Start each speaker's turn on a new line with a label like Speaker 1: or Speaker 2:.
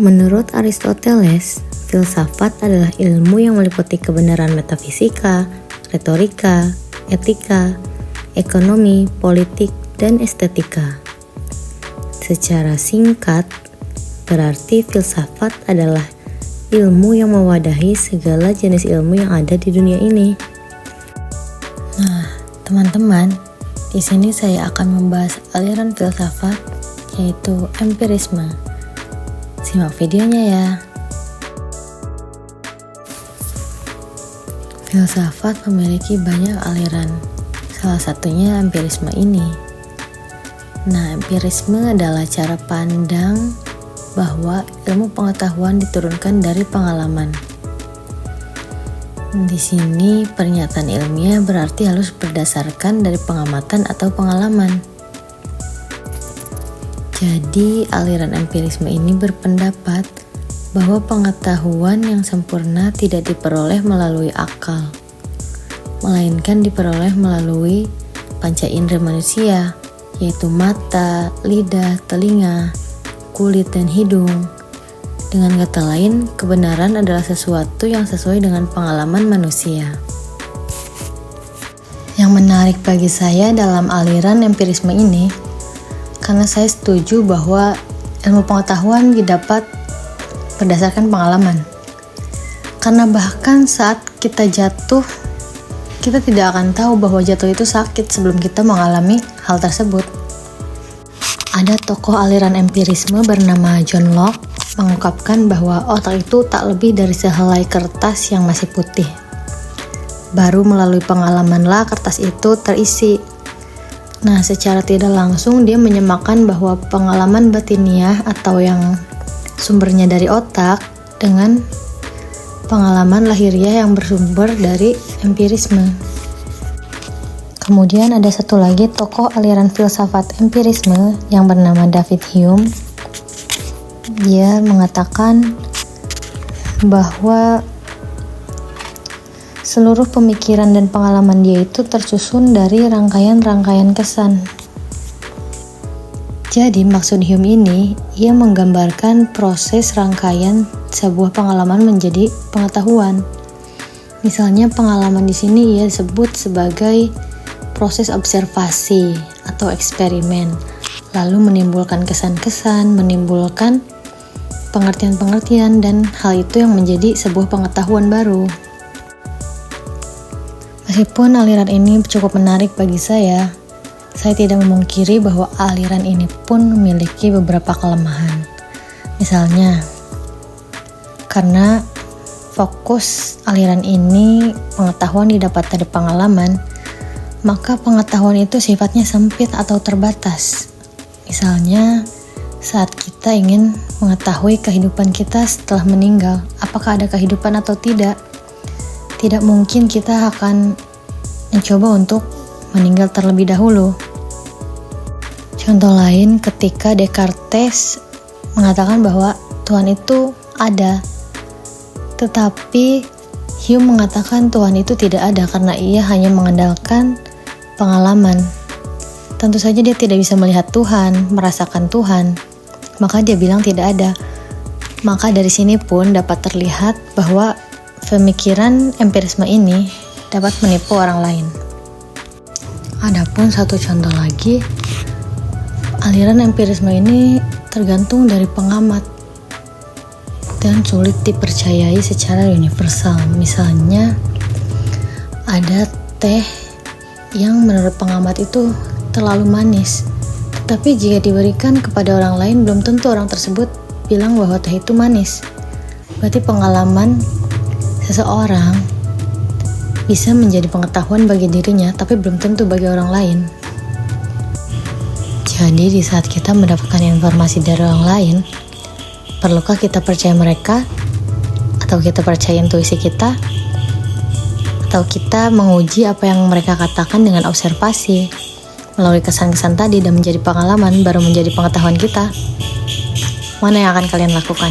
Speaker 1: Menurut Aristoteles, filsafat adalah ilmu yang meliputi kebenaran metafisika, retorika, etika, ekonomi, politik, dan estetika. Secara singkat, berarti filsafat adalah ilmu yang mewadahi segala jenis ilmu yang ada di dunia ini.
Speaker 2: Nah, teman-teman, di sini saya akan membahas aliran filsafat, yaitu empirisme. Simak videonya ya. Filsafat memiliki banyak aliran, salah satunya empirisme ini. Nah, empirisme adalah cara pandang bahwa ilmu pengetahuan diturunkan dari pengalaman. Di sini pernyataan ilmiah berarti harus berdasarkan dari pengamatan atau pengalaman. Jadi, aliran empirisme ini berpendapat bahwa pengetahuan yang sempurna tidak diperoleh melalui akal, melainkan diperoleh melalui panca indera manusia, yaitu mata, lidah, telinga, kulit, dan hidung. Dengan kata lain, kebenaran adalah sesuatu yang sesuai dengan pengalaman manusia. Yang menarik bagi saya dalam aliran empirisme ini, karena saya setuju bahwa ilmu pengetahuan didapat berdasarkan pengalaman. Karena bahkan saat kita jatuh, kita tidak akan tahu bahwa jatuh itu sakit sebelum kita mengalami hal tersebut. Ada tokoh aliran empirisme bernama John Locke mengungkapkan bahwa otak itu tak lebih dari sehelai kertas yang masih putih. Baru melalui pengalamanlah kertas itu terisi. Nah, secara tidak langsung dia menyamakan bahwa pengalaman batiniah atau yang sumbernya dari otak dengan pengalaman lahiriah yang bersumber dari empirisme. Kemudian ada satu lagi tokoh aliran filsafat empirisme yang bernama David Hume. Dia mengatakan bahwa seluruh pemikiran dan pengalaman dia itu tersusun dari rangkaian-rangkaian kesan. Jadi maksud Hume ini, ia menggambarkan proses rangkaian sebuah pengalaman menjadi pengetahuan. Misalnya pengalaman di sini ia sebut sebagai proses observasi atau eksperimen, lalu menimbulkan kesan-kesan, menimbulkan pengertian-pengertian, dan hal itu yang menjadi sebuah pengetahuan baru. Meskipun aliran ini cukup menarik bagi saya tidak memungkiri bahwa aliran ini pun memiliki beberapa kelemahan. Misalnya, karena fokus aliran ini pengetahuan didapat dari pengalaman, maka pengetahuan itu sifatnya sempit atau terbatas. Misalnya, saat kita ingin mengetahui kehidupan kita setelah meninggal, apakah ada kehidupan atau tidak, tidak mungkin kita akan mencoba untuk meninggal terlebih dahulu. Contoh lain, ketika Descartes mengatakan bahwa Tuhan itu ada, tetapi Hume mengatakan Tuhan itu tidak ada karena ia hanya mengandalkan pengalaman. Tentu saja dia tidak bisa melihat Tuhan, merasakan Tuhan, maka dia bilang tidak ada. Maka dari sini pun dapat terlihat bahwa pemikiran empirisme ini dapat menipu orang lain. Adapun satu contoh lagi, aliran empirisme ini tergantung dari pengamat dan sulit dipercayai secara universal. Misalnya, ada teh yang menurut pengamat itu terlalu manis, tetapi jika diberikan kepada orang lain, belum tentu orang tersebut bilang bahwa teh itu manis. Berarti pengalaman seseorang bisa menjadi pengetahuan bagi dirinya, tapi belum tentu bagi orang lain. Jadi di saat kita mendapatkan informasi dari orang lain, perlukah kita percaya mereka? Atau kita percaya intuisi kita? Atau kita menguji apa yang mereka katakan dengan observasi, melalui kesan-kesan tadi dan menjadi pengalaman, baru menjadi pengetahuan kita? Mana yang akan kalian lakukan?